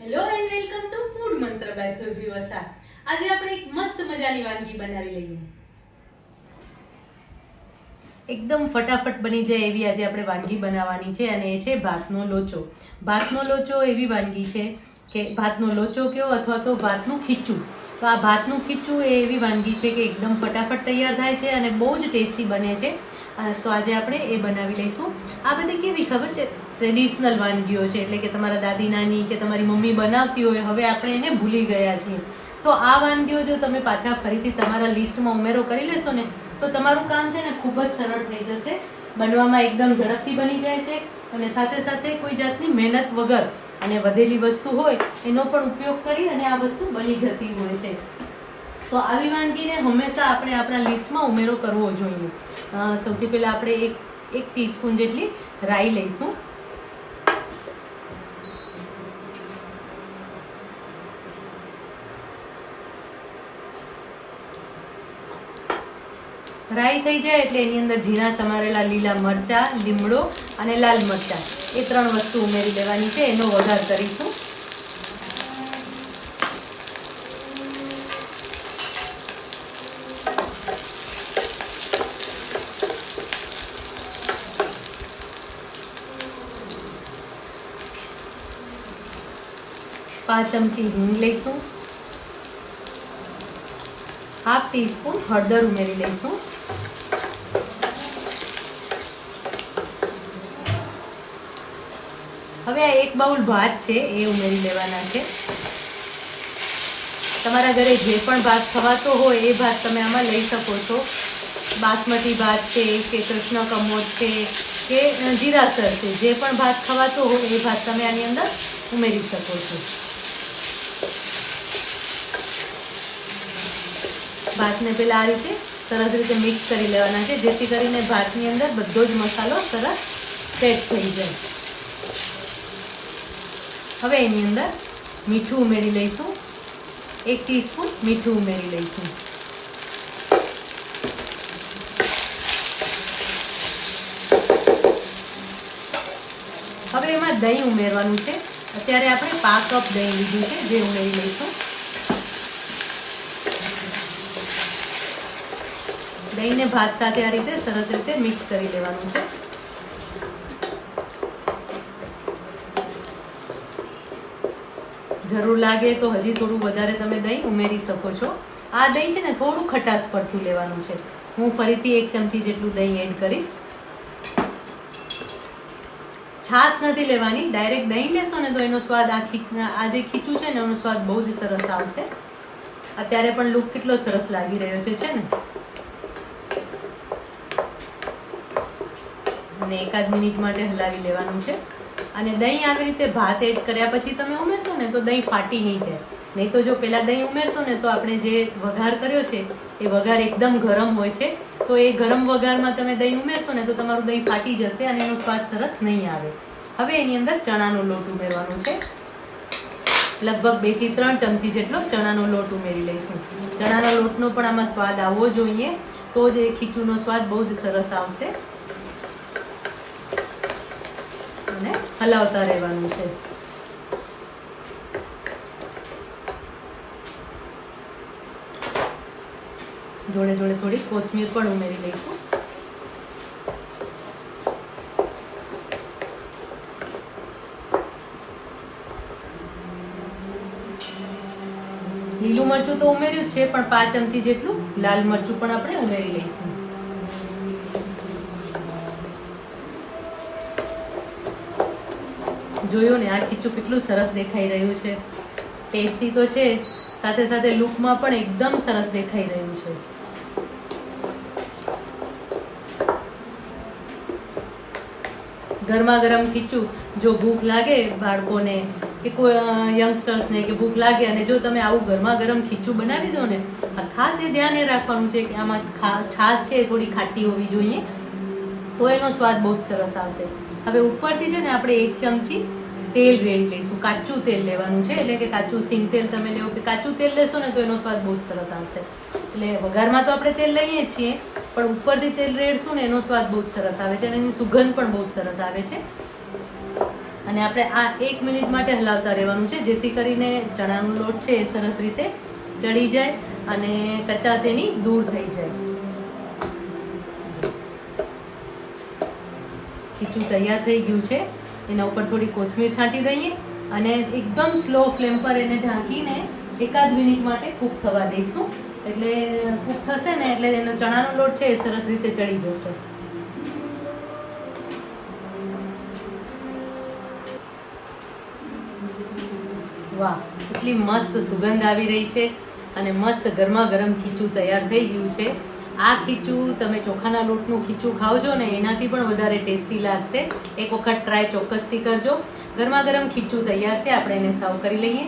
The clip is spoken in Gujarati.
Hello and welcome to food મંત્ર બાય સુરભી વસા. આજે આપણે એક મસ્ત મજાની વાનગી બનાવી લઈએ. એકદમ ફટાફટ બની જાય એવી આજે આપણે વાનગી બનાવવાની છે અને એ છે ભાતનો લોચો. ભાતનો લોચો એવી વાનગી છે કે ભાતનો લોચો કયો અથવા તો ભાતનું ખીચું. તો આ ભાતનું ખીચું એ એવી વાનગી છે કે એકદમ ફટાફટ તૈયાર થાય છે અને બહુ જ ટેસ્ટી બને છે. તો આજે આપણે એ બનાવી લઈશું. આ બધી કેવી ખબર છે, ટ્રેડિશનલ વાનગીઓ છે, એટલે કે તમારા દાદી નાની કે તમારી મમ્મી બનાવતી હોય, હવે આપણે એને ભૂલી ગયા છીએ. તો આ વાનગીઓ જો તમે પાછા ફરીથી તમારા લિસ્ટમાં ઉમેરો કરી લેશો ને તો તમારું કામ છે ને ખૂબ જ સરળ થઈ જશે. બનવામાં એકદમ ઝડપથી બની જાય છે અને સાથે સાથે કોઈ જાતની મહેનત વગર અને વધેલી વસ્તુ હોય એનો પણ ઉપયોગ કરી અને આ વસ્તુ બની જતી હોય છે. તો આવી વાનગીને હંમેશા આપણે આપણા લિસ્ટમાં ઉમેરો કરવો જોઈએ. સૌથી પહેલાં આપણે એક ટીસ્પૂન જેટલી રાઈ લઈશું. રાઈ થઈ જાય એટલે એની અંદર ઝીણા સમારેલા લીલા મરચા, લીમડો અને લાલ મરચા એ 3 વસ્તુ ઉમેરી લેવાની છે. એનો વઘાર કરીશું. પાંચ ચમચી હિંગ લઈશું. હાફ ટીસ્પૂન હળદર ઉમેરી લઈશું. હવે આ 1 બાઉલ ભાત છે એ ઉમેરી લેવાના છે. તમારા ઘરે જે પણ ભાત ખવાતો હોય એ ભાત તમે આમાં લઈ શકો છો. બાસમતી ભાત છે કે કૃષ્ણ કમોદ છે કે જીરાસર છે, જે પણ ભાત ખવાતો હોય એ ભાત તમે આની અંદર ઉમેરી શકો છો. ભાતને પહેલાં આ રીતે સરસ રીતે મિક્સ કરી લેવાના છે, જેથી કરીને ભાતની અંદર બધો જ મસાલો સરસ સેટ થઈ જાય. હવે એની અંદર મીઠું ઉમેરી લઈશું. 1 ટીસ્પૂન મીઠું ઉમેરી લઈશું. હવે એમાં દહીં ઉમેરવાનું છે. અત્યારે આપણે 5 કપ દહીં લીધું છે, જે ઉમેરી લઈશું. દહીંને ભાત સાથે આ રીતે સરસ રીતે મિક્સ કરી લેવાનું છે. જરૂર લાગે તો હજી થોડું વધારે તમે દહીં ઉમેરી શકો છો. આ દહીં છે ને થોડું ખટાશ પડતું લેવાનું છે. હું ફરીથી 1 ચમચી જેટલું દહીં એડ કરીશ. છાશ નથી લેવાની, ડાયરેક્ટ દહીં લેશો ને તો એનો સ્વાદ આ જે ખીચું છે ને એનો સ્વાદ બહુ જ સરસ આવશે. અત્યારે પણ લુક કેટલો સરસ લાગી રહ્યો છે ને. અને 1 મિનિટ માટે હલાવી લેવાનું છે. અને દહીં આવી રીતે ભાત એડ કર્યા પછી તમે ઉમેરશો ને તો દહીં ફાટી નહીં જાય. નહીં તો જો પહેલાં દહીં ઉમેરશો ને તો આપણે જે વઘાર કર્યો છે એ વઘાર એકદમ ગરમ હોય છે, તો એ ગરમ વઘારમાં તમે દહીં ઉમેરશો ને તો તમારું દહીં ફાટી જશે અને એનો સ્વાદ સરસ નહીં આવે. હવે એની અંદર ચણાનો લોટ ઉમેરવાનો છે. લગભગ 2 થી 3 ચમચી જેટલો ચણાનો લોટ ઉમેરી લઈશું. ચણાના લોટનો પણ આમાં સ્વાદ આવવો જોઈએ, તો જ એ ખીચુંનો સ્વાદ બહુ જ સરસ આવશે. અને હલાવતા રહેવાનું છે. જોડે જોડે થોડી કોથમીર પણ ઉમેરી લઈશું. લીલું મરચું તો ઉમેર્યું જ છે, પણ 5 ચમચી જેટલું લાલ મરચું પણ આપણે ઉમેરી લઈશું. જોયું ને, આ ખીચું કેટલું સરસ દેખાઈ રહ્યું છે. ટેસ્ટી તો છે જ, સાથે સાથે લુકમાં પણ એકદમ સરસ દેખાઈ રહ્યું છે. ગરમા ગરમ ખીચું, જો ભૂખ લાગે બાળકોને કે કોઈ યંગસ્ટર્સને કે ભૂખ લાગે અને જો તમે આવું ગરમા ગરમ ખીચું બનાવી દો ને, ખાસ એ ધ્યાન એ રાખવાનું છે કે આમાં છાશ છે એ થોડી ખાટી હોવી જોઈએ, તો એનો સ્વાદ બહુ જ સરસ આવશે. હવે ઉપરથી છે ને આપણે 1 ચમચી તેલ રેડી લઈશું. કાચું તેલ લેવાનું છે, એટલે કે કાચું સિંગ તેલ તમે લેવો કે કાચું તેલ લેશો ને તો એનો સ્વાદ બહુ જ સરસ આવશે. એટલે વઘારમાં તો આપણે તેલ લઈએ જ છીએ, પણ ઉપરથી તેલ રેડશું ને એનો સ્વાદ બહુ જ સરસ આવે છે અને એની સુગંધ પણ બહુ જ સરસ આવે છે. અને આપણે આ 1 મિનિટ માટે હલાવતા રહેવાનું છે, જેથી કરીને ચણાનો લોટ છે એ સરસ રીતે ચડી જાય અને કચાશ એની દૂર થઈ જાય. ખીચું તૈયાર થઈ ગયું છે. એના ઉપર થોડી કોથમીર છાંટી દઈએ અને એકદમ સ્લો ફ્લેમ પર એને ઢાંકીને 1 મિનિટ માટે કૂક થવા દઈશું. એટલે કૂક થશે ને એટલે એનો ચણાનો લોટ છે એ સરસ રીતે ચડી જશે. વાહ, એટલી મસ્ત સુગંધ આવી રહી છે અને મસ્ત ગરમા ગરમ ખીચું તૈયાર થઈ ગયું છે. આ ખીચું તમે ચોખાના લોટનું ખીચું ખાવજો ને એનાથી પણ વધારે ટેસ્ટી લાગશે. એક વખત ટ્રાય ચોક્કસથી કરજો. ગરમા ગરમ ખીચું તૈયાર છે. આપણે એને સર્વ કરી લઈએ.